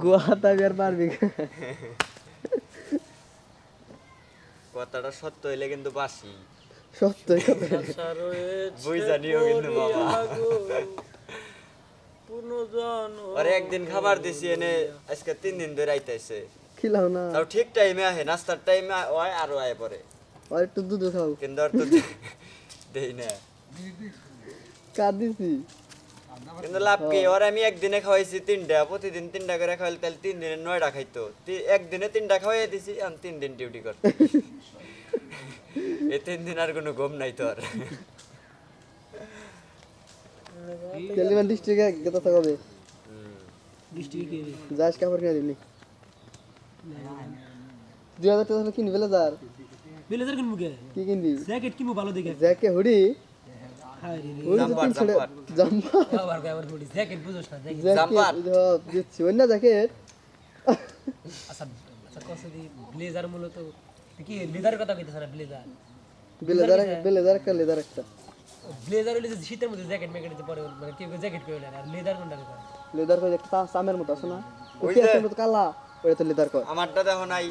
গোয়াতা বিয়ার পারবি কথাটা সত্য হইলে কিন্তু বাসি সত্যই কথা বুঝ জানিও কিন্তু মামা আরে একদিন খাবার দিছি এনে আজকে 3 দিন ধরে আইতাইছে খিলাও না তাও ঠিক টাইমে আহে নাস্তার টাইমে হয় আর আয় পরে আর একটু দুধ খাও কিন্তু আর তো দেই না কার দিছি কিন্তু লাভ কি ওর আমি একদিনে খাওয়াইছি 3টা প্রতিদিন 3টা করে খাওয়াইলে তাহলে 3 দিনে 9টা খাইতো একদিনে 3টা খাওয়াই দিছি আমি 3 দিন ডিউটি করতে এই 3 দিন আর কোনো ঘুম নাই তো আর কেলিমান ডিস্ট্রিক্টে গেত থাকবে ডিস্ট্রিক্টে যাস কাপড় কিনে দিলি 2000 টাকা কিনবি ব্লেজার ব্লেজার কিনবো কে কি কিনবি জ্যাকেট কিনবো ভালো দেখে জ্যাকে হুডি হাই রে হুডি তো তিন ছেড়ে জাম্পা আবার বডি জ্যাকেট বুঝছ না জ্যাকেট জাম্পার। জ্যাকেট দিচ্ছি অন্য জ্যাকেট আচ্ছা আচ্ছা কত দি ব্লেজার মূলত কি লেদার কথা কইতাছ না ব্লেজার ব্লেজার একটা লেদার একটা ব্লেজার হইলে যে শীতের মধ্যে জ্যাকেট মেকেট দিতে পারে মানে কেউ জ্যাকেট পেয়ে না আর লেদার কোনটা কথা লেদার কই একটা সামের মতো আছে না ওই ওই যে- যে কালা ওটা তো লেদার কয় আমারটা দেখো নাই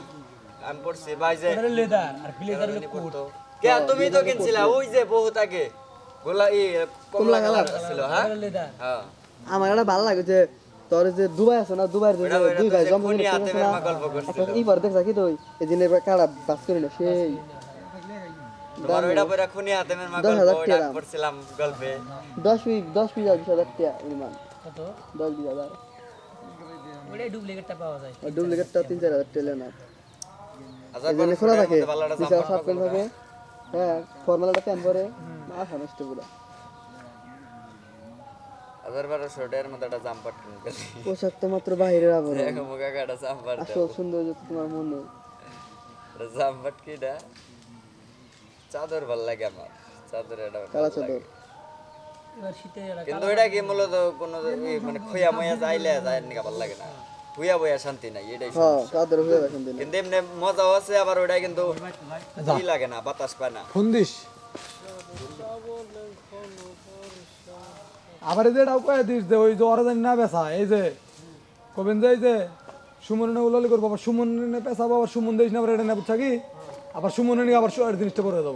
আমি পড়ছি ভাই যে ওটা লেদার আর ব্লেজার হলো কোট কে তুমি তো কিনছিলা ওই যে বহুত আগে গোলা কমলা কালার ছিল হ্যাঁ ওটা লেদার হ্যাঁ আমার এটা ভালো লাগে যে তোর যে দুবাই আছে না দুবাইয়ের যে ওইটা- ওইটা দুই তো ভাই যে জমজম খুনি হাতে মেমা গল্প করছিল। ই পর দেখছ কি তুই এই দিনে কাড়া বাস করি না সেই তোমার ওইটা পরে খুনি হাতে মেমা 10,000 গল্প ওইটা টাকা। পড়ছিলাম গল্পে 10-20,000 টাকা ইমান কত 10-20,000 ওটাই ডুপ্লিকেটটা পাওয়া যায় আর ডুপ্লিকেটটা 3-4,000 টাকা না আচ্ছা এই জন্য খোলা থাকে ভালোটা বিশাল শার্ট প্যান্ট থাকে হ্যাঁ ফর্মাল একটা প্যান্ট পরে মাথা নষ্ট পুরো 1200 টাকার মধ্যে একটা জাম্পার কিনতে পোশাক তো মাত্র বাইরের আবরণ দেখো মুখে কাটা জাম্পার আসল সৌন্দর্য তো তোমার মনে জাম্পার কিটা চাদর ভাল লাগে আমার চাদর এটা ভালো কালা লাগে। চাদর এবার শীতে কিন্তু এটা কি মূলত কোনো মানে খুয়া ময়া যাইলে যায় নিকা ভালো লাগে না খুয়া বয়া শান্তি নাই এটাই হ্যাঁ চাদর হয়ে গেছেন দিন কিন্তু এমনি মজাও আছে আবার ওটা কিন্তু কি লাগে না বাতাস পায় না ফোন দিস আবার এই যে এটাও কয়ে দিস যে ওই যে ওরা জানি না বেচা এই যে কবেন যে এই যে সুমনে উলালি করবো আবার সুমনে পেঁচাবো আবার সুমন দিস না আবার এটা না বুঝছা কি আবার সুমনে নিয়ে আবার জিনিসটা করে দেবো